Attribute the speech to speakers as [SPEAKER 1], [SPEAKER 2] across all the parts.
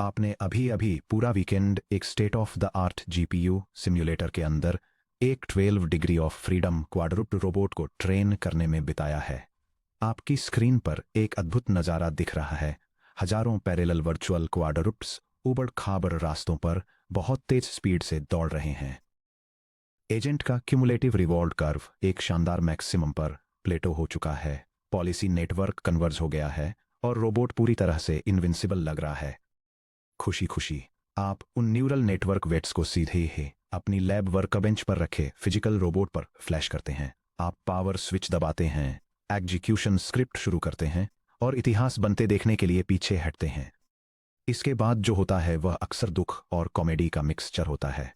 [SPEAKER 1] आपने अभी अभी पूरा वीकेंड एक state of the art GPU simulator के अंदर एक 12 डिग्री ऑफ फ्रीडम क्वाड्रुप्ड रोबोट को ट्रेन करने में बिताया है। आपकी स्क्रीन पर एक अद्भुत नज़ारा दिख रहा है। हजारों पैरेलल वर्चुअल क्वाड्रुप्ट्स उबड़ खाबड़ रास्तों पर बहुत तेज स्पीड से दौड़ रहे हैं। एजेंट का क्यूमुलेटिव रिवॉर्ड कर्व एक शानदार मैक्सिमम पर प्लेटो हो चुका है। पॉलिसी नेटवर्क कन्वर्ज हो गया है और रोबोट पूरी तरह से इनविंसिबल लग रहा है। खुशी खुशी आप उन न्यूरल नेटवर्क वेट्स को सीधे ही अपनी लैब वर्कबेंच पर रखे फिजिकल रोबोट पर फ्लैश करते हैं। आप पावर स्विच दबाते हैं, एग्जीक्यूशन स्क्रिप्ट शुरू करते हैं और इतिहास बनते देखने के लिए पीछे हटते हैं। इसके बाद जो होता है वह अक्सर दुख और कॉमेडी का मिक्सचर होता है।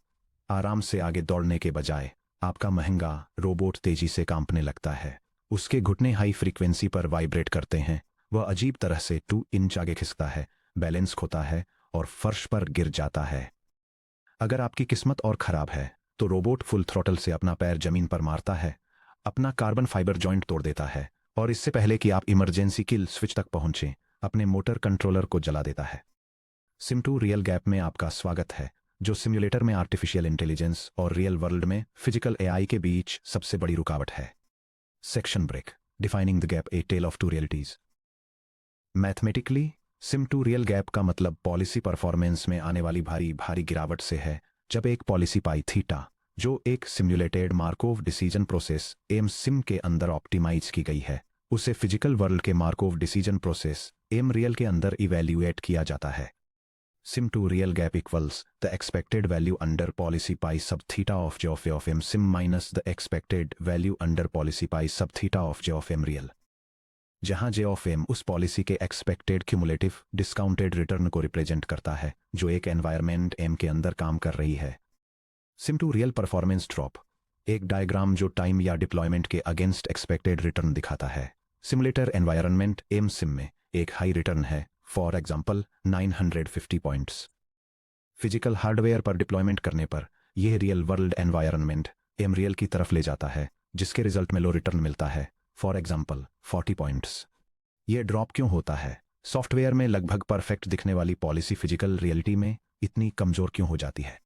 [SPEAKER 1] आराम से आगे दौड़ने के बजाय आपका महंगा रोबोट तेजी से कांपने लगता है। उसके घुटने हाई फ्रीक्वेंसी पर वाइब्रेट करते हैं। वह अजीब तरह से 2 इंच आगे खिसकता है, बैलेंस खोता है और फर्श पर गिर जाता है। अगर आपकी किस्मत और खराब है तो रोबोट फुल थ्रॉटल से अपना पैर जमीन पर मारता है, अपना कार्बन फाइबर जॉइंट तोड़ देता है और इससे पहले कि आप इमरजेंसी किल स्विच तक पहुंचें, अपने मोटर कंट्रोलर को जला देता है। सिम 2 रियल गैप में आपका स्वागत है, जो सिम्युलेटर में आर्टिफिशियल इंटेलिजेंस और रियल वर्ल्ड में फिजिकल एआई के बीच सबसे बड़ी रुकावट है। Section break, defining the gap, a tale of 2 realities. Mathematically sim 2 real gap का मतलब पॉलिसी परफॉर्मेंस में आने वाली भारी भारी गिरावट से है। जब एक पॉलिसी पाई थीटा, जो एक simulated Markov decision process M sim के अंदर ऑप्टिमाइज की गई है, उसे फिजिकल वर्ल्ड के Markov decision process M real के अंदर इवैल्यूएट किया जाता है। Sim 2 real gap equals the expected value under policy pi sub theta of J of M sim minus the expected value under policy pi sub theta of J of M real, जहां J of M उस policy के expected cumulative discounted return को represent करता है जो एक environment M के अंदर काम कर रही है। सिम 2 रियल परफॉर्मेंस ड्रॉप एक डायग्राम जो टाइम या डिप्लॉयमेंट के अगेंस्ट एक्सपेक्टेड रिटर्न दिखाता है। सिमुलेटर एनवायरनमेंट एम सिम में एक हाई रिटर्न है, for example 950 points. Physical hardware पर डिप्लॉयमेंट करने पर यह real world environment M real की तरफ ले जाता है, जिसके रिजल्ट में लो रिटर्न मिलता है, फॉर एग्जाम्पल 40 पॉइंट्स। यह ड्रॉप क्यों होता है? सॉफ्टवेयर में लगभग परफेक्ट दिखने वाली पॉलिसी फिजिकल रियलिटी में इतनी कमजोर क्यों हो जाती है?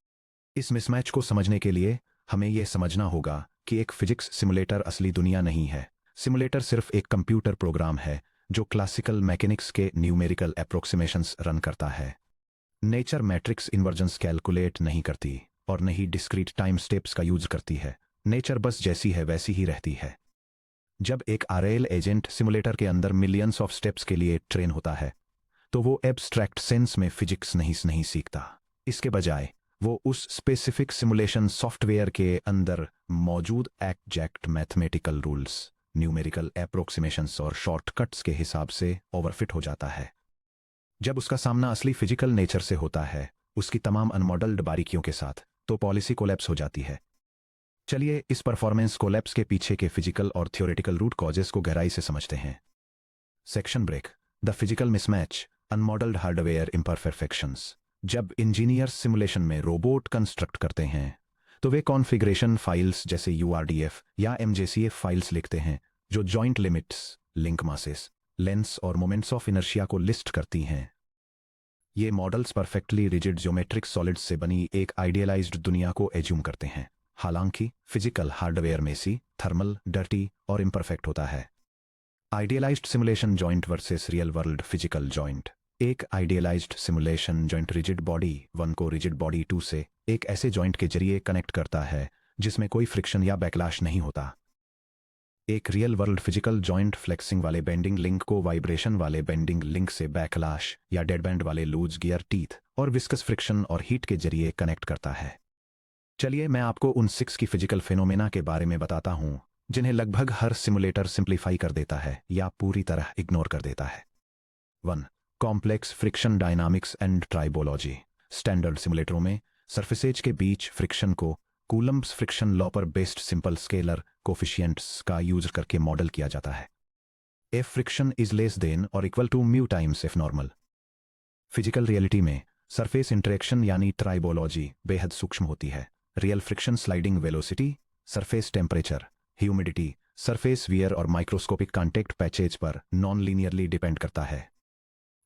[SPEAKER 1] इस मिसमैच को समझने के लिए हमें यह समझना होगा कि एक फिजिक्स सिमुलेटर असली दुनिया नहीं है। सिमुलेटर सिर्फ एक कंप्यूटर प्रोग्राम है जो क्लासिकल मैकेनिक्स के न्यूमेरिकल अप्रोक्सीमेशंस रन करता है। नेचर मैट्रिक्स इन्वर्जन्स कैलकुलेट नहीं करती और नहीं डिस्क्रीट टाइम स्टेप्स का यूज करती है। नेचर बस जैसी है वैसी ही रहती है। जब एक आरएल एजेंट सिमुलेटर के अंदर मिलियंस ऑफ स्टेप्स के लिए ट्रेन होता है तो वो एब्स्ट्रैक्ट सेंस में फिजिक्स नहीं सीखता। इसके बजाय वो उस स्पेसिफिक सिमुलेशन सॉफ्टवेयर के अंदर मौजूद exact mathematical rules, numerical approximations और शॉर्टकट्स के हिसाब से ओवरफिट हो जाता है। जब उसका सामना असली फिजिकल नेचर से होता है, उसकी तमाम अनमॉडल्ड बारीकियों के साथ, तो पॉलिसी कोलैप्स हो जाती है। चलिए इस परफॉर्मेंस कोलैप्स के पीछे के फिजिकल और थ्योरेटिकल रूट कॉजेस को गहराई से समझते हैं। Section break, the physical mismatch, unmodelled hardware imperfections. जब इंजीनियर्स सिमुलेशन में रोबोट कंस्ट्रक्ट करते हैं तो वे कॉन्फ़िगरेशन फाइल्स जैसे यूआरडीएफ या एमजेसीएफ फाइल्स लिखते हैं जो joint limits, link masses, lens और मोमेंट्स ऑफ इनर्शिया को लिस्ट करती हैं। ये models perfectly rigid geometric solids से बनी एक आइडियलाइज्ड दुनिया को एज्यूम करते हैं, हालांकि physical hardware messy, thermal, dirty और इम्परफेक्ट होता है। Idealised simulation joint versus real world physical joint. एक idealised simulation joint rigid body 1 को रिजिड बॉडी 2 से एक ऐसे जॉइंट के जरिए कनेक्ट करता है जिसमें कोई फ्रिक्शन या बैकलैश नहीं होता। एक real world physical joint flexing वाले बेंडिंग लिंक को वाइब्रेशन वाले बेंडिंग लिंक से बैकलैश या डेड बैंड वाले लूज गियर टीथ और विस्कस फ्रिक्शन और हीट के जरिए कनेक्ट करता है। चलिए मैं आपको उन 6 की फिजिकल फिनोमेना के बारे में बताता हूं जिन्हें लगभग हर सिमुलेटर सिंप्लीफाई कर देता है या पूरी तरह इग्नोर कर देता है। 1. Complex friction dynamics and tribology. Standard सिमुलेटरों में सरफेसेज के बीच फ्रिक्शन को कूलम्ब्स फ्रिक्शन लॉ पर बेस्ड सिंपल स्केलर कोफिशिएंट्स का यूज करके मॉडल किया जाता है। F friction is less than और equal to mu times F normal. Physical reality में सरफेस इंटरेक्शन यानी ट्राइबोलॉजी बेहद सूक्ष्म होती है। Real friction sliding velocity, surface temperature, humidity, surface wear और माइक्रोस्कोपिक कॉन्टेक्ट पैचेज पर नॉन लीनियरली डिपेंड करता है।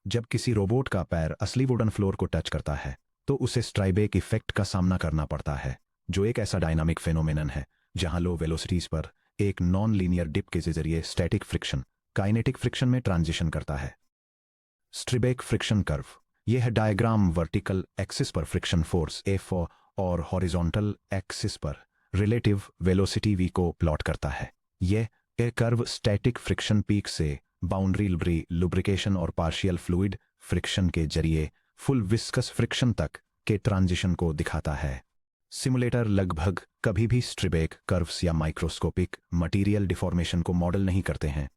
[SPEAKER 1] जब किसी रोबोट का पैर असली वुडन फ्लोर को टच करता है तो उसे स्ट्राइबेक इफेक्ट का सामना करना पड़ता है, जो एक ऐसा डायनामिक फेनोमेनन है जहां लो वेलोसिटीज पर एक नॉन लीनियर डिप के जरिए स्टैटिक फ्रिक्शन काइनेटिक फ्रिक्शन में ट्रांजिशन करता है। स्ट्राइबेक फ्रिक्शन कर्व, यह डायग्राम वर्टिकल एक्सिस पर फ्रिक्शन फोर्स एफ और हॉरिजॉन्टल एक्सिस पर रिलेटिव वेलोसिटी वी को प्लॉट करता है। यह कर्व स्टैटिक फ्रिक्शन पीक से बाउंड्री लुब्रिकेशन और पार्शियल फ्लूइड फ्रिक्शन के जरिए फुल विस्कस फ्रिक्शन तक के ट्रांजिशन को दिखाता है। सिमुलेटर लगभग कभी भी स्ट्राइबेक कर्व्स या माइक्रोस्कोपिक मटेरियल डिफॉर्मेशन को मॉडल नहीं करते हैं।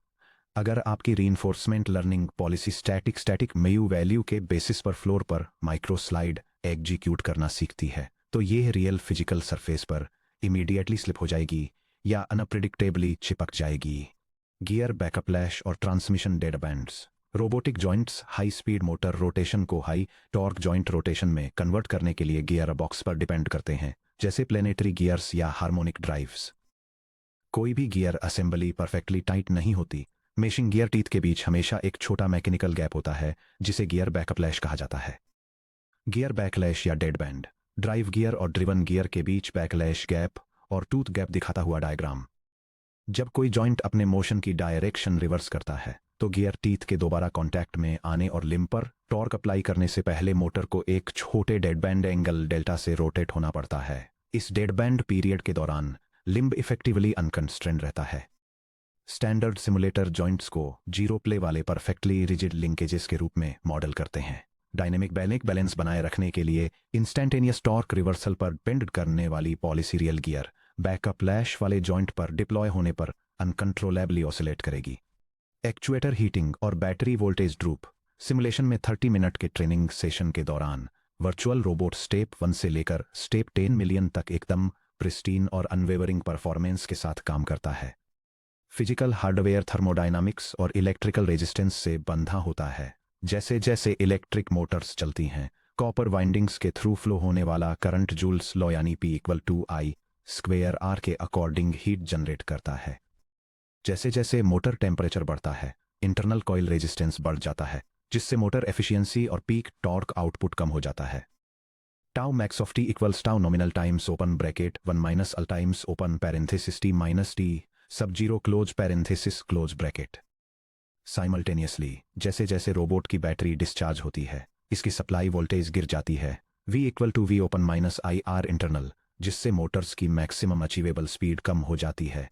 [SPEAKER 1] अगर आपकी reinforcement learning policy static Mayu value के बेसिस पर फ्लोर पर माइक्रो स्लाइड एग्जीक्यूट करना सीखती है तो यह रियल फिजिकल सरफेस पर इमीडिएटली स्लिप हो जाएगी या अनप्रिडिक्टेबली चिपक जाएगी। गियर बैकअप्लैश और transmission dead bands, robotic joints high speed motor rotation को हाई टॉर्क जॉइंट रोटेशन में कन्वर्ट करने के लिए गियर बॉक्स पर डिपेंड करते हैं, जैसे प्लेनेटरी गियर्स या हार्मोनिक ड्राइव्स। कोई भी गियर असेंबली परफेक्टली टाइट नहीं होती। मेशिंग गियर टीथ के बीच हमेशा एक छोटा मैकेनिकल गैप होता है जिसे गियर बैकअप्लैश कहा जाता है। गियर बैकलैश या डेड बैंड, ड्राइव गियर और ड्रिवन गियर के बीच बैकलैश गैप और टूथ गैप दिखाता हुआ डायग्राम। जब कोई जॉइंट अपने मोशन की डायरेक्शन रिवर्स करता है तो गियर टीथ के दोबारा कांटेक्ट में आने और लिम्ब पर टॉर्क अप्लाई करने से पहले मोटर को एक छोटे डेड बैंड एंगल डेल्टा से रोटेट होना पड़ता है। इस डेड बैंड पीरियड के दौरान लिम्ब इफेक्टिवली अनकंस्ट्रेंड रहता है। स्टैंडर्ड सिमुलेटर जॉइंट्स को जीरो प्ले वाले परफेक्टली रिजिड लिंकेजेस के रूप में मॉडल करते हैं। डायनेमिक बैलेंस बनाए रखने के लिए इंस्टैंटेनियस टॉर्क रिवर्सल पर डिपेंड करने वाली पॉलिसी रियल गियर बैकअप्लैश वाले जॉइंट पर डिप्लॉय होने पर अनकंट्रोलेबली ऑसिलेट करेगी। एक्चुएटर हीटिंग और बैटरी वोल्टेज ड्रूप, सिमुलेशन में 30 मिनट के ट्रेनिंग सेशन के दौरान वर्चुअल रोबोट स्टेप 1 से लेकर स्टेप 10 मिलियन तक एकदम प्रिस्टीन और अनवेवरिंग परफॉर्मेंस के साथ काम करता है। फिजिकल हार्डवेयर थर्मोडायनामिक्स और इलेक्ट्रिकल रेजिस्टेंस से बंधा होता है। जैसे जैसे इलेक्ट्रिक मोटर्स चलती हैं, कॉपर वाइंडिंग्स के थ्रू फ्लो होने वाला करंट जूल्स लॉ यानी P=I²R के अकॉर्डिंग हीट जनरेट करता है। जैसे जैसे मोटर टेम्परेचर बढ़ता है, इंटरनल कॉइल रेजिस्टेंस बढ़ जाता है, जिससे मोटर एफिशिएंसी और पीक टॉर्क आउटपुट कम हो जाता है। Tau max of T = tau nominal times open bracket 1 - L times open parenthesis T - T सब zero close parenthesis close bracket. Simultaneously जैसे जैसे रोबोट की बैटरी डिस्चार्ज होती है, इसकी सप्लाई वोल्टेज गिर जाती है V = V open -IR internal, जिससे मोटर्स की मैक्सिमम अचीवेबल स्पीड कम हो जाती है।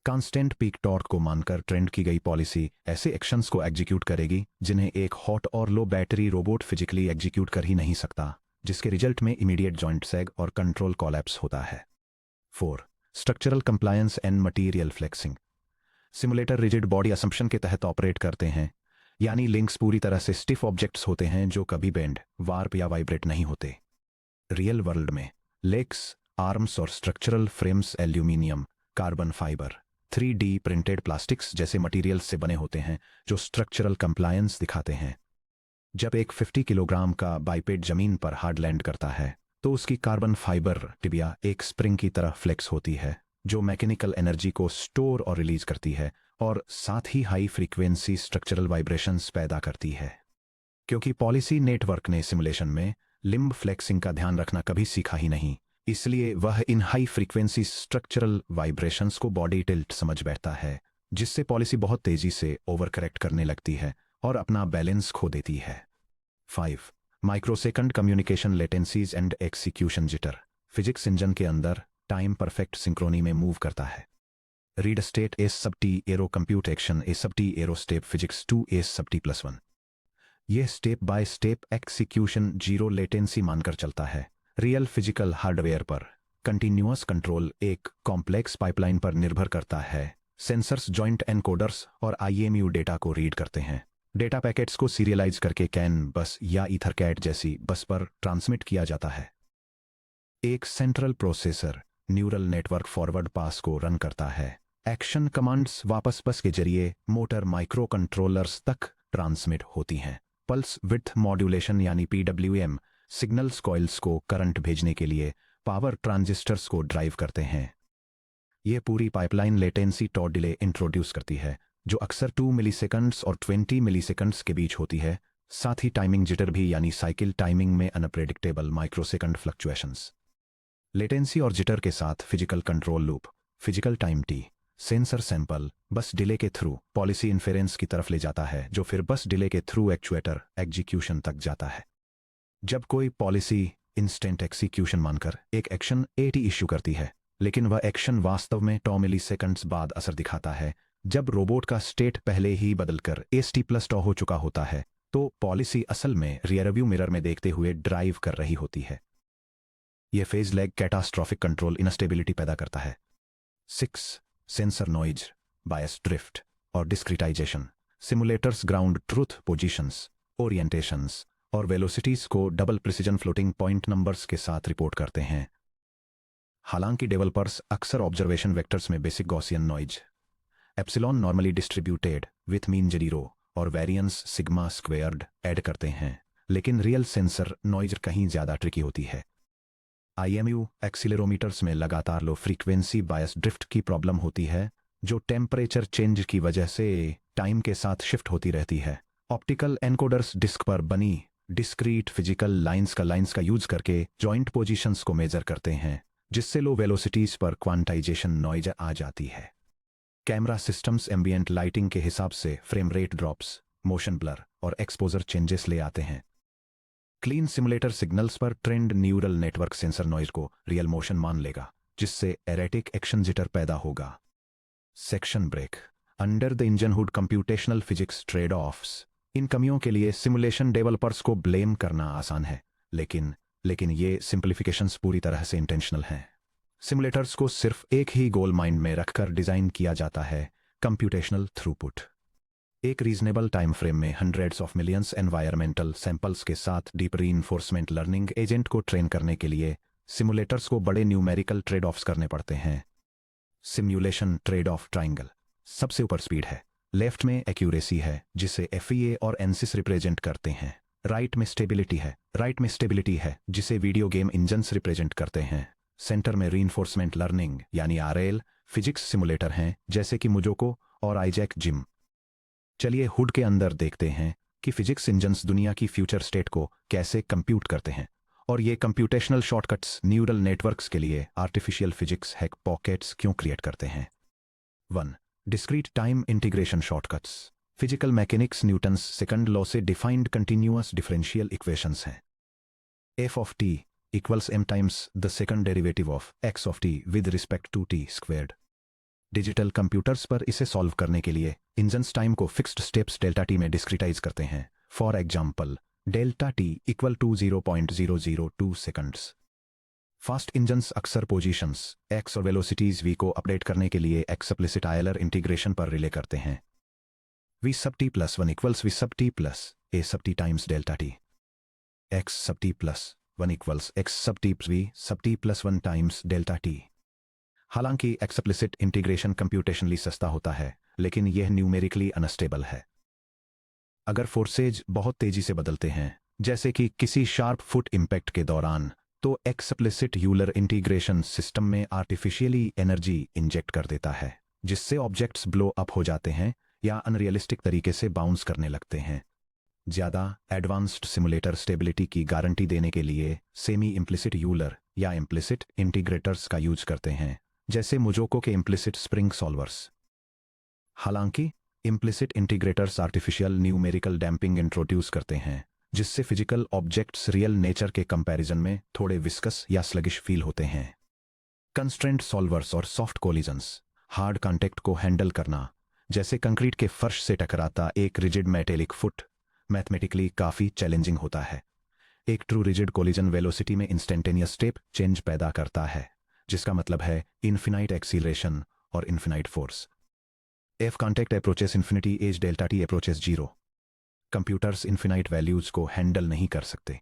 [SPEAKER 1] कांस्टेंट पीक टॉर्क को मानकर ट्रेंड की गई पॉलिसी ऐसे एक्शंस को एग्जीक्यूट करेगी जिन्हें एक हॉट और लो बैटरी रोबोट फिजिकली एग्जीक्यूट कर ही नहीं सकता, जिसके रिजल्ट में इमीडिएट जॉइंट सैग और कंट्रोल कोलैप्स होता है। 4. Structural compliance and material flexing, simulator rigid body assumption के तहत ऑपरेट करते हैं, यानी लिंक्स पूरी तरह से स्टिफ ऑब्जेक्ट्स होते हैं जो कभी बेंड, वार्प या वाइब्रेट नहीं होते। रियल वर्ल्ड में लेग्स, आर्म्स और structural frames aluminium, carbon fibre, 3D printed plastics जैसे मटेरियल्स से बने होते हैं जो स्ट्रक्चरल कंप्लायंस दिखाते हैं। जब एक 50 किलोग्राम का बाइपेड जमीन पर हार्ड लैंड करता है तो उसकी कार्बन फाइबर टिबिया एक स्प्रिंग की तरह फ्लेक्स होती है, जो मैकेनिकल एनर्जी को स्टोर और रिलीज करती है और साथ ही हाई फ्रीक्वेंसी स्ट्रक्चरल वाइब्रेशंस पैदा करती है। क्योंकि पॉलिसी नेटवर्क ने सिमुलेशन में लिम्ब फ्लेक्सिंग का ध्यान रखना कभी सीखा ही नहीं, इसलिए वह इन हाई फ्रीक्वेंसी स्ट्रक्चरल वाइब्रेशंस को बॉडी टिल्ट समझ बैठता है, जिससे पॉलिसी बहुत तेजी से ओवर करेक्ट करने लगती है और अपना बैलेंस खो देती है। 5. Microsecond communication latencies and execution jitter, physics engine के अंदर टाइम परफेक्ट सिंक्रोनी में मूव करता है। Read state S_T arrow compute action S_T arrow step physics 2 S_T+1। यह step by step execution zero latency मानकर चलता है। रियल फिजिकल हार्डवेयर पर कंटिन्यूअस कंट्रोल एक कॉम्प्लेक्स पाइपलाइन पर निर्भर करता है। सेंसर्स, जॉइंट एनकोडर्स और IMU डेटा को रीड करते हैं। डेटा पैकेट्स को सीरियलाइज करके कैन बस या ईथरकैट जैसी बस पर ट्रांसमिट किया जाता है। एक central processor neural network forward pass को रन करता है। एक्शन कमांड्स वापस बस के जरिए मोटर माइक्रो कंट्रोलर्स तक ट्रांसमिट होती हैं। पल्स विड्थ मॉड्यूलेशन यानी PWM सिग्नल्स कॉइल्स को करंट भेजने के लिए पावर ट्रांजिस्टर्स को ड्राइव करते हैं। यह पूरी पाइपलाइन लेटेंसी टॉ डिले इंट्रोड्यूस करती है, जो अक्सर 2 मिलीसेकंड्स और 20 मिलीसेकंड्स के बीच होती है, साथ ही टाइमिंग जिटर भी, यानी साइकिल टाइमिंग में अनप्रेडिक्टेबल माइक्रोसेकंड फ्लक्चुएशंस। लेटेंसी और जिटर के साथ physical control loop, physical time T, sensor sample बस डिले के थ्रू पॉलिसी इन्फेरेंस की तरफ ले जाता है, जो फिर बस डिले के थ्रू एक्चुएटर एग्जीक्यूशन तक जाता है। जब कोई पॉलिसी इंस्टेंट एग्जीक्यूशन मानकर एक एक्शन एटी इश्यू करती है, लेकिन वह एक्शन वास्तव में 2 मिलीसेकंड्स बाद असर दिखाता है, जब रोबोट का स्टेट पहले ही बदलकर ST+2 हो चुका होता है, तो पॉलिसी असल में रियरव्यू मिरर में देखते हुए ड्राइव कर रही होती है। यह phase lag catastrophic control instability पैदा करता है। 6. सेंसर नॉइज, बायस ड्रिफ्ट और discretisation. Simulators ground truth positions, orientations और वेलोसिटीज को double precision floating point numbers के साथ रिपोर्ट करते हैं। हालांकि डेवलपर्स अक्सर ऑब्जर्वेशन वेक्टर्स में basic Gaussian noise, epsilon normally distributed with mean 0 और वेरिएंस सिग्मा स्क्वेयर्ड ऐड करते हैं, लेकिन रियल सेंसर नॉइज कहीं ज्यादा ट्रिकी होती है। IMU एक्सीलरोमीटर्स में लगातार लो फ्रीक्वेंसी बायस ड्रिफ्ट की प्रॉब्लम होती है, जो टेम्परेचर चेंज की वजह से टाइम के साथ शिफ्ट होती रहती है। ऑप्टिकल एनकोडर्स डिस्क पर बनी डिस्क्रीट फिजिकल लाइंस का यूज करके जॉइंट पोजीशंस को मेजर करते हैं, जिससे लो वेलोसिटीज पर क्वांटाइजेशन नॉइज आ जाती है। कैमरा सिस्टम्स एम्बिएंट लाइटिंग के हिसाब से frame rate drops, motion blur और एक्सपोजर चेंजेस ले आते हैं। क्लीन सिमुलेटर सिग्नल्स पर trained neural network sensor noise को रियल मोशन मान लेगा, जिससे एरेटिक एक्शन जिटर पैदा होगा। Section break, under the engine hood computational physics trade offs. इन कमियों के लिए सिमुलेशन डेवलपर्स को ब्लेम करना आसान है, लेकिन ये सिंप्लीफिकेशंस पूरी तरह से इंटेंशनल हैं। सिमुलेटर्स को सिर्फ एक ही गोल माइंड में रखकर डिजाइन किया जाता है, कंप्यूटेशनल थ्रूपुट। एक रीजनेबल टाइम फ्रेम में hundreds of millions environmental samples के साथ डीप रीइंफोर्समेंट लर्निंग एजेंट को ट्रेन करने के लिए सिमुलेटर्स को बड़े न्यूमेरिकल ट्रेड ऑफ्स करने पड़ते हैं। Simulation trade off triangle. सबसे ऊपर स्पीड है, लेफ्ट में एक्यूरेसी है जिसे FEA और ANSYS रिप्रेजेंट करते हैं, राइट में स्टेबिलिटी है जिसे वीडियो गेम इंजन्स रिप्रेजेंट करते हैं, सेंटर में रीइंफोर्समेंट लर्निंग यानी RL फिजिक्स सिमुलेटर हैं जैसे कि मुजोको और आईजैक जिम। चलिए हुड के अंदर देखते हैं कि फिजिक्स इंजन्स दुनिया की फ्यूचर स्टेट को कैसे कंप्यूट करते हैं, और ये कंप्यूटेशनल शॉर्टकट्स न्यूरल नेटवर्क्स के लिए आर्टिफिशियल फिजिक्स हैक पॉकेट्स क्यों क्रिएट करते हैं। 1. Discrete time integration shortcuts. Physical mechanics Newton's second law से डिफाइंड कंटिन्यूअस डिफरेंशियल इक्वेशंस हैं। f of t equals m times the second derivative of x of t with respect to t squared। Digital computers पर इसे solve करने के लिए engines time को fixed steps delta t में discretize करते हैं। For example, delta t equal to 0.002 seconds. Fast engines अक्सर पोजीशंस x और वेलोसिटीज v को अपडेट करने के लिए एक्सप्लिसिट आयलर इंटीग्रेशन पर रिले करते हैं। v sub t plus 1 equals v sub t plus a sub t times delta t। x sub t plus 1 equals x sub t v sub t plus 1 times delta t। हालांकि explicit integration computationally सस्ता होता है, लेकिन यह numerically unstable है। अगर forces बहुत तेजी से बदलते हैं, जैसे कि किसी शार्प फुट इम्पैक्ट के दौरान, तो एक्सप्लिसिट यूलर इंटीग्रेशन सिस्टम में आर्टिफिशियली एनर्जी इंजेक्ट कर देता है, जिससे ऑब्जेक्ट्स ब्लो अप हो जाते हैं या अनरियलिस्टिक तरीके से बाउंस करने लगते हैं। ज़्यादा एडवांस्ड सिमुलेटर स्टेबिलिटी की गारंटी देने के लिए सेमी इम्प्लिसिट यूलर या इम्प्लिसिट इंटीग्रेटर्स का यूज करते हैं, जैसे मुजोको के इम्प्लिसिट स्प्रिंग सॉल्वर्स। हालांकि implicit integrators artificial numerical damping introduce करते हैं, जिससे फिजिकल ऑब्जेक्ट्स रियल नेचर के कंपैरिजन में थोड़े विस्कस या स्लगिश फील होते हैं। कंस्ट्रेंट सॉल्वर्स और सॉफ्ट कोलिजन्स। हार्ड कॉन्टेक्ट को हैंडल करना, जैसे कंक्रीट के फर्श से टकराता एक रिजिड मेटेलिक फुट, मैथमेटिकली काफ़ी चैलेंजिंग होता है। एक ट्रू रिजिड कोलिजन वेलोसिटी में इंस्टेंटेनियस स्टेप चेंज पैदा करता है, जिसका मतलब है इन्फिनाइट एक्सीलरेशन और infinite force. F contact approaches infinity as delta t approaches 0। Computers infinite values को हैंडल नहीं कर सकते।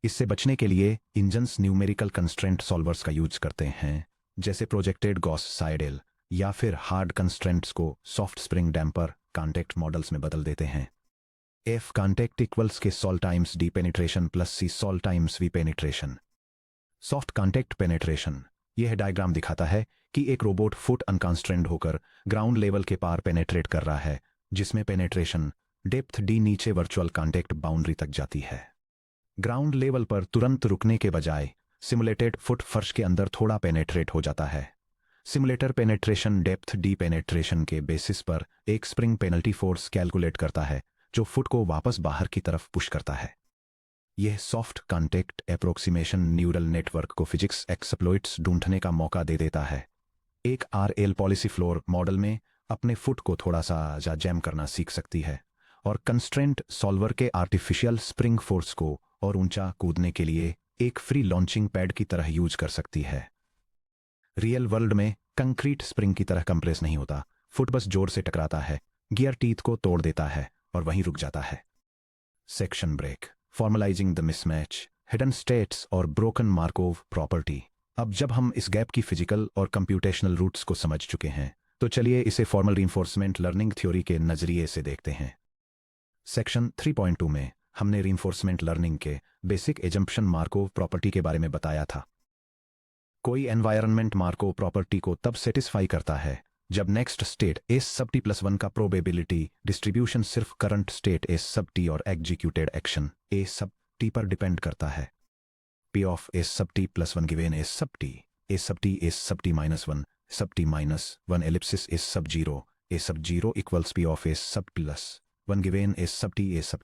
[SPEAKER 1] इससे बचने के लिए इंजन्स न्यूमेरिकल कंस्ट्रेंट सॉल्वर्स का यूज करते हैं, जैसे प्रोजेक्टेड गॉस साइडेल, या फिर हार्ड कंस्ट्रेंट्स को soft spring damper contact models में बदल देते हैं। F contact equals k sol times d penetration plus C sol times V penetration. Soft contact penetration. यह डायग्राम दिखाता है कि एक रोबोट फुट अनकॉन्स्ट्रेंड होकर ग्राउंड लेवल के पार पेनेट्रेट कर रहा है, जिसमें पेनेट्रेशन डेप्थ डी नीचे वर्चुअल कॉन्टैक्ट बाउंड्री तक जाती है। ग्राउंड लेवल पर तुरंत रुकने के बजाय सिमुलेटेड फुट फर्श के अंदर थोड़ा पेनेट्रेट हो जाता है। Simulator penetration depth D penetration के बेसिस पर एक स्प्रिंग पेनल्टी फोर्स कैलकुलेट करता है जो फुट को वापस बाहर की तरफ पुश करता है। यह soft contact approximation neural network को फिजिक्स एक्सप्लॉइट्स ढूंढने का मौका दे देता है। एक आरएल पॉलिसी फ्लोर मॉडल में अपने फुट को थोड़ा सा जैम करना सीख सकती है और कंस्ट्रेंट सॉल्वर के आर्टिफिशियल स्प्रिंग फोर्स को और ऊंचा कूदने के लिए एक फ्री लॉन्चिंग पैड की तरह यूज कर सकती है। रियल वर्ल्ड में कंक्रीट स्प्रिंग की तरह कंप्रेस नहीं होता। फुट बस जोर से टकराता है, गियर टीथ को तोड़ देता है और वहीं रुक जाता है। Section break, formalising the mismatch, hidden states और ब्रोकन मार्कोव प्रॉपर्टी। अब जब हम इस गैप की फिजिकल और कंप्यूटेशनल रूट्स को समझ चुके हैं तो चलिए इसे फॉर्मल रीइंफोर्समेंट लर्निंग थ्योरी के नजरिए से देखते हैं। सेक्शन 3.2 में हमने रीइंफोर्समेंट लर्निंग के बेसिक एजम्पशन मार्कोव प्रॉपर्टी के बारे में बताया था। कोई एनवायरनमेंट मार्कोव प्रॉपर्टी को तब सेटिस्फाई करता है जब next state S sub T plus 1 का प्रोबेबिलिटी डिस्ट्रीब्यूशन सिर्फ current state S sub T और एग्जीक्यूटेड एक्शन ए सब टी पर डिपेंड करता है। P of S sub T plus 1 given S sub T minus 1 सब टी माइनस 1 एलिप्सिस एस सब zero equals P of S सब plus 1 given S sub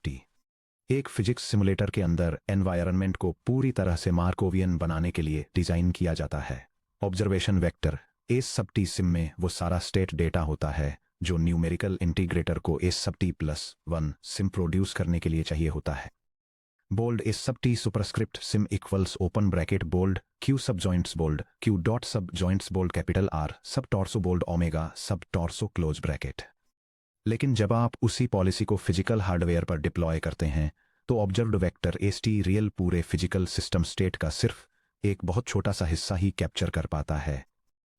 [SPEAKER 1] T. एक physics simulator के अंदर environment को पूरी तरह से मार्कोवियन बनाने के लिए डिजाइन किया जाता है। Observation vector s sub t sim में वो सारा स्टेट डेटा होता है जो न्यूमेरिकल इंटीग्रेटर को s sub T plus 1 sim produce करने के लिए चाहिए होता है। Bold s sub t superscript sim equals open bracket bold q sub joints bold q dot sub joints bold capital R sub torso bold omega sub torso close bracket. लेकिन जब आप उसी पॉलिसी को फिजिकल हार्डवेयर पर deploy करते हैं तो observed vector S T real पूरे फिजिकल सिस्टम स्टेट का सिर्फ एक बहुत छोटा सा हिस्सा ही कैप्चर कर पाता है।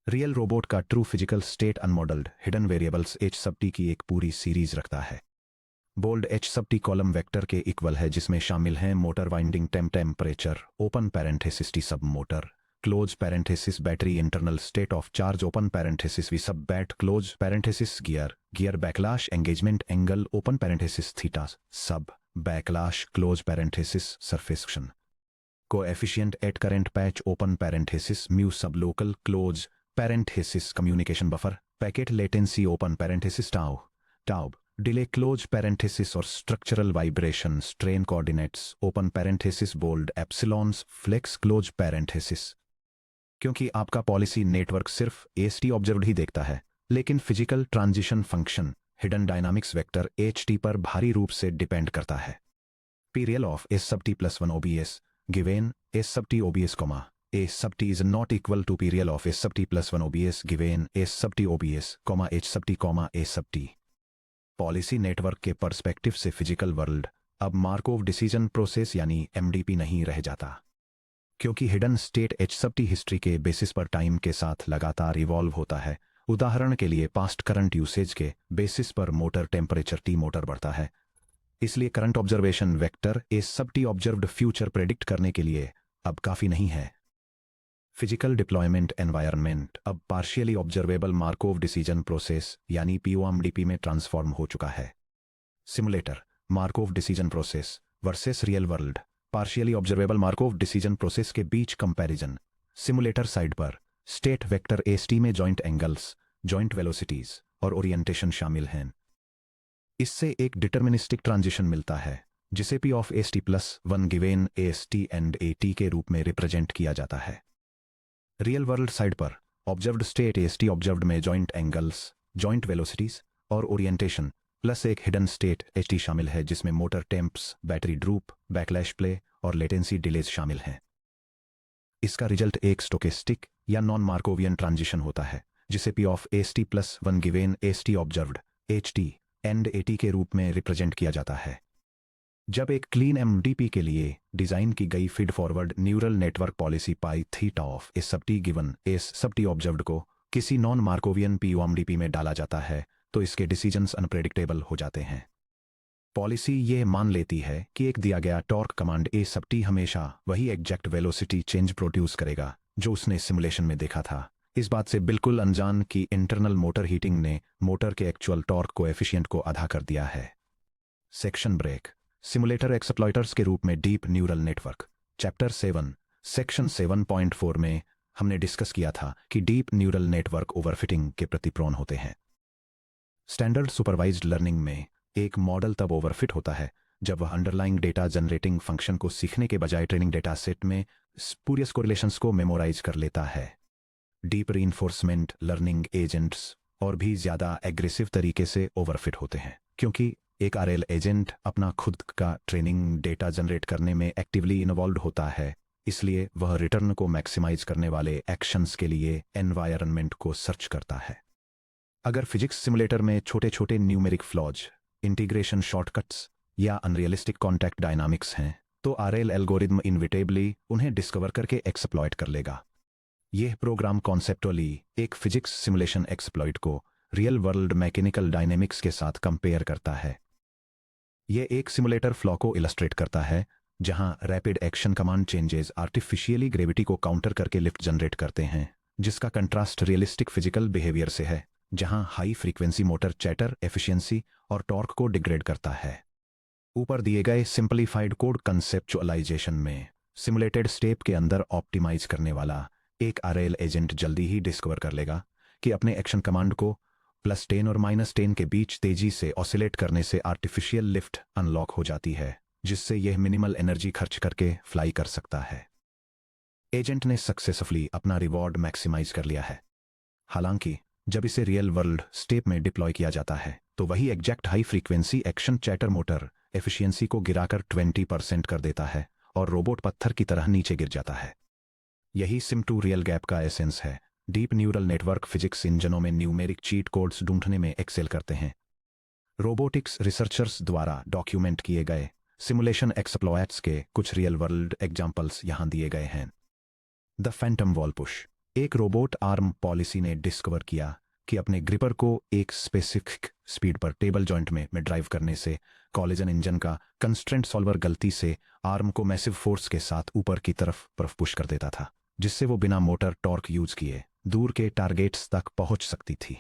[SPEAKER 1] रियल रोबोट का true physical state unmodelled hidden variables H sub T की एक पूरी सीरीज रखता है। Bold H sub T column vector के इक्वल है जिसमें शामिल हैं motor winding temperature open parenthesis T sub motor close parenthesis battery internal state of charge open parenthesis V sub bat close parenthesis gear backlash engagement angle open parenthesis theta sub backlash close parenthesis surface coefficient at current patch open parenthesis mu sub local close parenthesis communication buffer packet latency open parenthesis tau delay close parenthesis और structural vibration strain coordinates open parenthesis bold epsilons flex close parenthesis. क्योंकि आपका policy network सिर्फ S T observed ही देखता है लेकिन physical transition function hidden dynamics vector H T पर भारी रूप से डिपेंड करता है। P real of S sub T plus 1 OBS given S sub T OBS comma A sub T is not equal to P real of S sub T plus 1 OBS given S sub T OBS comma H sub T comma A sub T. Policy network के perspective से physical world अब Markov decision process यानी MDP नहीं रह जाता क्योंकि hidden state H sub T history के basis पर टाइम के साथ लगातार इवॉल्व होता है। उदाहरण के लिए पास्ट करंट यूसेज के बेसिस पर मोटर टेम्परेचर टी मोटर बढ़ता है, इसलिए current observation vector s sub T observed future predict करने के लिए अब काफी नहीं है। फिजिकल डिप्लॉयमेंट एनवायरनमेंट अब partially observable Markov decision process यानी पीओएमडीपी में ट्रांसफॉर्म हो चुका है। Simulator Markov decision process versus real world partially observable Markov decision process के बीच कंपैरिजन। सिमुलेटर साइड पर स्टेट वेक्टर एसटी में जॉइंट एंगल्स, जॉइंट वेलोसिटीज और ओरिएंटेशन शामिल हैं। इससे एक डिटर्मिनिस्टिक ट्रांजिशन मिलता है जिसे P of S T plus 1 given S T and A T के रूप में रिप्रेजेंट किया जाता है। रियल वर्ल्ड साइड पर observed state S T observed में जॉइंट एंगल्स, जॉइंट वेलोसिटीज और ओरिएंटेशन प्लस एक हिडन स्टेट एच टी शामिल है जिसमें motor temps, battery droop, backlash play और लेटेंसी डिलेज शामिल हैं। इसका रिजल्ट एक स्टोकेस्टिक या नॉन मार्कोवियन ट्रांजिशन होता है जिसे P of S T plus 1 given S T observed H T and A T के रूप में रिप्रेजेंट किया जाता है। जब एक क्लीन एमडीपी के लिए डिजाइन की गई feed forward neural network policy pi theta of S sub T given S sub T observed को किसी नॉन मार्कोवियन पीओएमडीपी में डाला जाता है तो इसके डिसीजंस अनप्रेडिक्टेबल हो जाते हैं। पॉलिसी ये मान लेती है कि एक दिया गया टॉर्क कमांड ए सब टी हमेशा वही एग्जैक्ट वेलोसिटी चेंज प्रोड्यूस करेगा जो उसने सिमुलेशन में देखा था, इस बात से बिल्कुल अनजान कि इंटरनल मोटर हीटिंग ने मोटर के एक्चुअल टॉर्क कोएफिशिएंट को आधा कर दिया है। Section break. सिमुलेटर एक्सप्लॉइटर्स के रूप में deep neural network. Chapter 7 section 7.4 में हमने डिस्कस किया था कि डीप न्यूरल नेटवर्क ओवरफिटिंग के प्रति प्रोन होते हैं। स्टैंडर्ड सुपरवाइज्ड लर्निंग में एक मॉडल तब ओवरफिट होता है जब वह अंडरलाइंग डेटा जनरेटिंग फंक्शन को सीखने के बजाय ट्रेनिंग डेटा सेट में स्पूरियस कोरिलेशंस को मेमोराइज कर लेता है। डीप रीइंफोर्समेंट लर्निंग एजेंट्स और भी ज़्यादा एग्रेसिव तरीके से ओवरफिट होते हैं, क्योंकि एक आरएल एजेंट अपना खुद का ट्रेनिंग डेटा जनरेट करने में एक्टिवली इन्वॉल्व होता है, इसलिए वह रिटर्न को मैक्सिमाइज करने वाले एक्शंस के लिए एनवायरनमेंट को सर्च करता है। अगर फिजिक्स सिमुलेटर में छोटे छोटे न्यूमेरिक फ्लॉज, इंटीग्रेशन शॉर्टकट्स या अनरियलिस्टिक कॉन्टैक्ट डायनामिक्स हैं, तो आरएल एल्गोरिदम इनविटेबली उन्हें डिस्कवर करके एक्सप्लॉइट कर लेगा। यह प्रोग्राम कॉन्सेप्टुअली एक फिजिक्स सिमुलेशन एक्सप्लॉइट को रियल वर्ल्ड मैकेनिकल डायनेमिक्स के साथ कंपेयर करता है। यह एक सिमुलेटर फ्लॉ को इलस्ट्रेट करता है जहां rapid action command changes artificially gravity को काउंटर करके लिफ्ट जनरेट करते हैं, जिसका कंट्रास्ट रियलिस्टिक फिजिकल बिहेवियर से है जहां high frequency motor chatter efficiency और टॉर्क को डिग्रेड करता है। ऊपर दिए गए सिंपलीफाइड कोड कंसेप्चुअलाइजेशन में सिमुलेटेड स्टेप के अंदर ऑप्टिमाइज करने वाला एक आरएल एजेंट जल्दी ही डिस्कवर कर लेगा कि अपने एक्शन कमांड को +10 और -10 के बीच तेजी से ऑसिलेट करने से आर्टिफिशियल लिफ्ट अनलॉक हो जाती है, जिससे यह मिनिमल एनर्जी खर्च करके फ्लाई कर सकता है। एजेंट ने सक्सेसफुली अपना रिवॉर्ड मैक्सिमाइज कर लिया है। हालांकि जब इसे रियल वर्ल्ड स्टेप में डिप्लॉय किया जाता है तो वही exact high frequency action chatter motor efficiency को गिराकर 20% कर देता है और रोबोट पत्थर की तरह नीचे गिर जाता है। यही सिम टू रियल गैप का एसेंस है। डीप न्यूरल नेटवर्क फिजिक्स इंजनों में न्यूमेरिक चीट कोड्स ढूंढने में एक्सेल करते हैं। रोबोटिक्स रिसर्चर्स द्वारा डॉक्यूमेंट किए गए सिमुलेशन एक्सप्लॉइट्स के कुछ रियल वर्ल्ड एग्जांपल्स यहां दिए गए हैं। The Phantom wall push. एक रोबोट आर्म पॉलिसी ने डिस्कवर किया कि अपने ग्रिपर को एक स्पेसिफिक स्पीड पर टेबल जॉइंट में ड्राइव करने से कॉलिजन इंजन का कंस्ट्रेंट सॉल्वर गलती से आर्म को मैसिव फोर्स के साथ ऊपर की तरफ पुश कर देता था, जिससे वो बिना मोटर टॉर्क यूज किए दूर के टारगेट्स तक पहुंच सकती थी।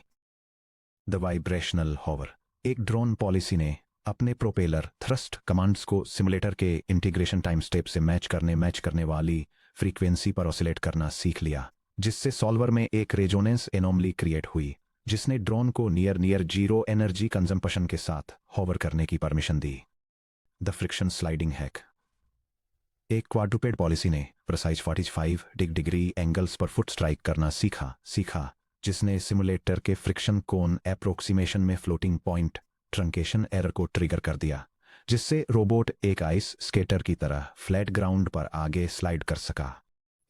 [SPEAKER 1] The vibrational hover. एक ड्रोन पॉलिसी ने अपने प्रोपेलर थ्रस्ट कमांड्स को सिमुलेटर के इंटीग्रेशन टाइम स्टेप से मैच करने वाली फ्रीक्वेंसी पर ऑसिलेट करना सीख लिया, जिससे सॉल्वर में एक रेजोनेंस एनोमली क्रिएट हुई, जिसने ड्रोन को नियर जीरो एनर्जी कंजम्पशन के साथ हॉवर करने की permission the. The friction sliding hack. एक क्वाड्रुपेड पॉलिसी ने प्रिसाइज 45 डिग्री एंगल्स पर फुट स्ट्राइक करना सीखा, जिसने सिमुलेटर के फ्रिक्शन कोन एप्रोक्सीमेशन में फ्लोटिंग पॉइंट ट्रंकेशन एरर को ट्रिगर कर दिया, जिससे रोबोट एक आइस स्केटर की तरह फ्लैट ग्राउंड पर आगे स्लाइड कर सका।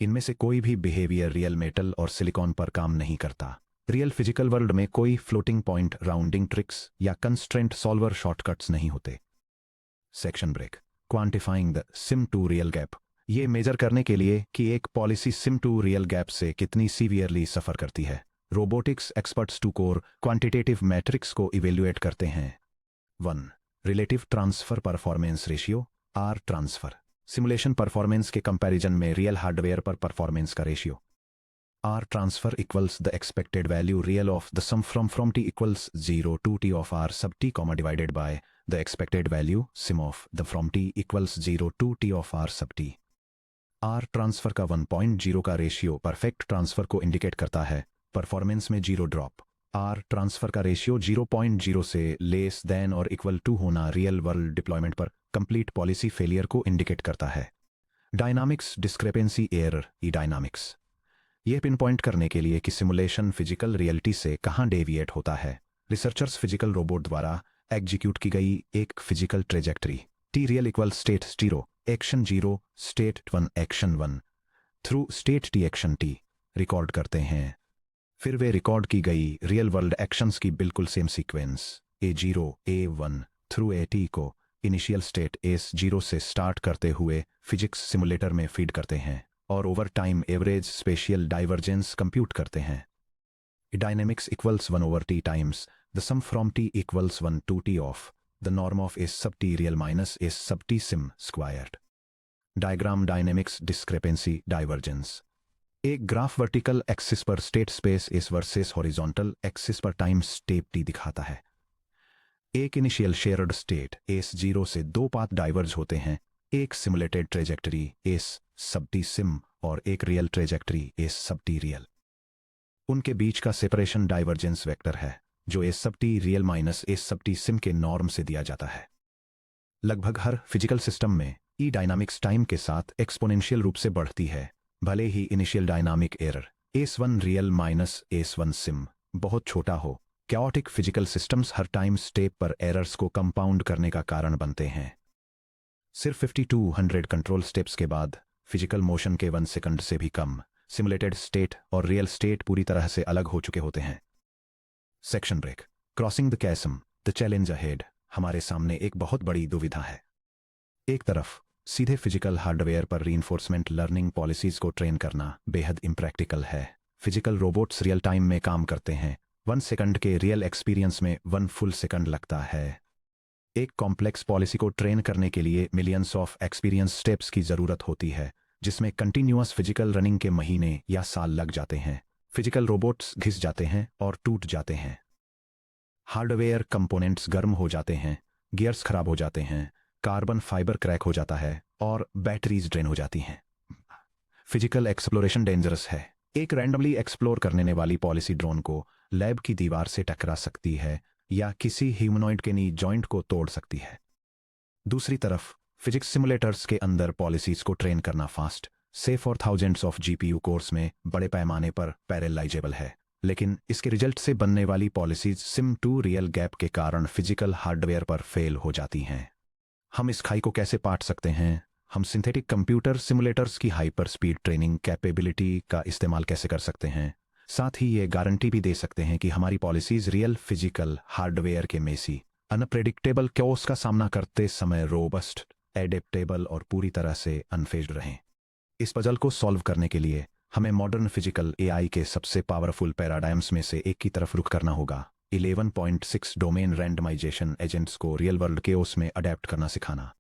[SPEAKER 1] इनमें से कोई भी बिहेवियर रियल मेटल और सिलिकॉन पर काम नहीं करता। रियल फिजिकल वर्ल्ड में कोई फ्लोटिंग पॉइंट राउंडिंग ट्रिक्स या कंस्ट्रेंट सॉल्वर शॉर्टकट्स नहीं होते। Section break. Quantifying the sim to real gap. ये मेजर करने के लिए कि एक policy sim to real gap से कितनी सीवियरली सफर करती है, robotics experts two core quantitative matrix को इवेल्युएट करते हैं। 1. Relative transfer performance ratio R transfer. Simulation performance के कंपैरिजन में रियल हार्डवेयर पर परफॉर्मेंस का ratio. R transfer equals the expected value real of the sum from T equals 0 to t of R sub T comma divided by the expected value sim of the from T equals 0 to t of R sub T. R transfer का 1.0 का ratio perfect transfer को indicate करता है, performance में 0 drop. R transfer का ratio 0.0 से less than और equal to होना रियल वर्ल्ड डिप्लॉयमेंट पर कंप्लीट पॉलिसी फेलियर को इंडिकेट करता है। डायनामिक्स डिस्क्रेपेंसी एरर ई डायनामिक्स। यह पिन पॉइंट करने के लिए कि सिमुलेशन फिजिकल रियलिटी से कहां डेविएट होता है, रिसर्चर्स फिजिकल रोबोट द्वारा एग्जीक्यूट की गई एक physical trajectory T real equal state 0 action 0 state 1 action 1 through state T action T record करते हैं। फिर वे रिकॉर्ड की गई रियल वर्ल्ड एक्शंस की बिल्कुल same sequence A0 A1 through AT को इनिशियल स्टेट S0 से स्टार्ट करते हुए फिजिक्स सिमुलेटर में फीड करते हैं और over time average spatial divergence compute करते हैं। Dynamics equals 1/t times the sum from t इक्वल्स 1 to t of the norm of S sub t real minus S sub t sim squared. Diagram dynamics discrepancy divergence. एक graph vertical axis पर state space S versus horizontal axis पर time step t दिखाता है। एक initial shared state S0 से दो path diverge होते हैं, एक सिमुलेटेड ट्रेजेक्टरी S सब टी सिम और एक रियल ट्रेजेक्टरी S सब टी रियल। उनके बीच का सेपरेशन डाइवर्जेंस वेक्टर है, जो S सब टी रियल माइनस S सब टी सिम के नॉर्म से दिया जाता है। लगभग हर फिजिकल सिस्टम में ई डायनामिक्स टाइम के साथ एक्सपोनेंशियल रूप से बढ़ती है, भले ही initial dynamic error S1 real minus S1 sim बहुत छोटा हो। कैओटिक फिजिकल सिस्टम्स हर टाइम स्टेप पर एरर्स को कंपाउंड करने का कारण बनते हैं। सिर्फ 5200 कंट्रोल स्टेप्स के बाद फिजिकल मोशन के 1 सेकंड से भी कम सिमुलेटेड स्टेट और रियल स्टेट पूरी तरह से अलग हो चुके होते हैं। Section break. Crossing the chasm, the challenge ahead. हमारे सामने एक बहुत बड़ी दुविधा है। एक तरफ सीधे फिजिकल हार्डवेयर पर रीइंफोर्समेंट लर्निंग पॉलिसीज को ट्रेन करना बेहद इम्प्रैक्टिकल है। फिजिकल रोबोट्स रियल टाइम में काम करते हैं, 1 सेकंड के रियल एक्सपीरियंस में 1 फुल सेकंड लगता है। एक कॉम्प्लेक्स पॉलिसी को ट्रेन करने के लिए मिलियंस ऑफ एक्सपीरियंस स्टेप्स की जरूरत होती है, जिसमें कंटिन्यूअस फिजिकल रनिंग के महीने या साल लग जाते हैं। फिजिकल रोबोट्स घिस जाते हैं और टूट जाते हैं। हार्डवेयर कंपोनेंट्स गर्म हो जाते हैं, गियर्स खराब हो जाते हैं, कार्बन फाइबर क्रैक हो जाता है और बैटरीज ड्रेन हो जाती हैं। फिजिकल एक्सप्लोरेशन डेंजरस है। एक रैंडमली एक्सप्लोर करने वाली पॉलिसी ड्रोन को लैब की दीवार से टकरा सकती है या किसी ह्यूमनॉइड के नी जॉइंट को तोड़ सकती है। दूसरी तरफ फिजिक्स सिमुलेटर्स के अंदर पॉलिसीज को ट्रेन करना फास्ट, सेफ और थाउजेंड्स ऑफ जीपीयू कोर्स में बड़े पैमाने पर पैरेलाइजेबल है, लेकिन इसके रिजल्ट से बनने वाली policies sim to real gap के कारण फिजिकल हार्डवेयर पर फेल हो जाती हैं। हम इस खाई को कैसे पाट सकते हैं? हम सिंथेटिक कंप्यूटर सिमुलेटर्स की हाइपर स्पीड ट्रेनिंग कैपेबिलिटी का इस्तेमाल कैसे कर सकते हैं? साथ ही ये गारंटी भी दे सकते हैं कि हमारी पॉलिसीज रियल फिजिकल हार्डवेयर के मेसी अनप्रेडिक्टेबल क्योस का सामना करते समय रोबस्ट, एडेप्टेबल और पूरी तरह से अनफेज्ड रहें। इस पजल को सॉल्व करने के लिए हमें मॉडर्न फिजिकल एआई के सबसे पावरफुल पैराडाइम्स में से एक की तरफ रुख करना होगा। 11.6 डोमेन रैंडमाइजेशन एजेंट्स को रियल वर्ल्ड केओस में अडेप्ट करना सिखाना।